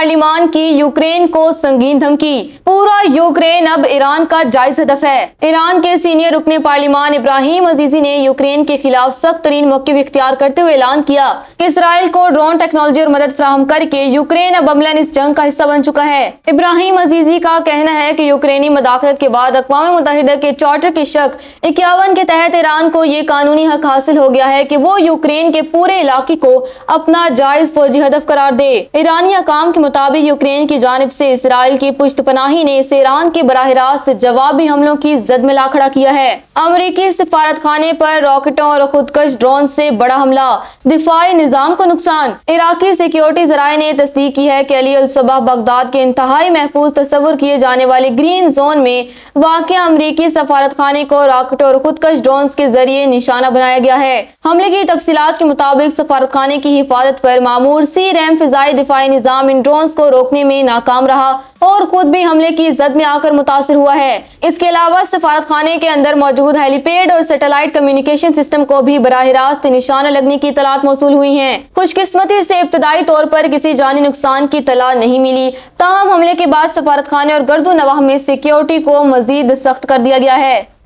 Parliament की Ukraine को संगीन धमकी। पूरा यूक्रेन अब ईरान का जायज हदफ है। ईरान के सीनियर रुकने पार्लिमान इब्राहिम अजीजी ने यूक्रेन के खिलाफ सख्त तरीन मौक़िफ़ इख्तियार करते हुए ऐलान किया कि इसराइल को ड्रोन टेक्नोलॉजी और मदद फराहम करके यूक्रेन अब अमलन इस जंग का हिस्सा बन चुका है। इब्राहिम अजीजी का कहना है कि यूक्रेनी मदाखलत के बाद अक़वाम मुत्तहिदा के चार्टर की शक 51 के तहत ईरान को ये कानूनी हक हासिल हो गया है कि वो यूक्रेन के पूरे इलाके को अपना जायज फौजी हदफ करार दे। ईरानी हकाम के मुताबिक यूक्रेन की जानिब से इसराइल की पुश्तपनाही ने इसे ईरान के बराह रास्त जवाबी हमलों की जद में ला खड़ा किया है। अमरीकी सफारत खाने पर रॉकेटों और खुदकश ड्रोन से बड़ा हमला, दिफाई निजाम को नुकसान। इराकी सिक्योरिटी जराये ने तस्दीक की है कि अली अल सबह बगदाद के इंतहाई महफूज तस्वुर किए जाने वाले ग्रीन जोन में वाक़िया अमरीकी सफारत खाने को रॉकेटों और खुदकश ड्रोन के जरिए निशाना बनाया गया है। हमले की तफसीलात के मुताबिक सफारत खाने की हिफाजत पर मामूर सी-रैम फिजाई दिफाई निजाम इन ड्रोन्स को रोकने में नाकाम रहा और खुद भी हमले की जद में आकर मुतासिर हुआ है। इसके अलावा सफारत खाने के अंदर मौजूद हेलीपैड और सैटेलाइट कम्युनिकेशन सिस्टम को भी बराह रास्त निशाना लगने की इतलात मौसूल हुई हैं। खुशकिस्मती से इब्तदाई तौर पर किसी जानी नुकसान की इतला नहीं मिली। ताहम हमले के बाद सफारत खाने और गर्दो नवाह में सिक्योरिटी को मजीद सख्त कर दिया गया है।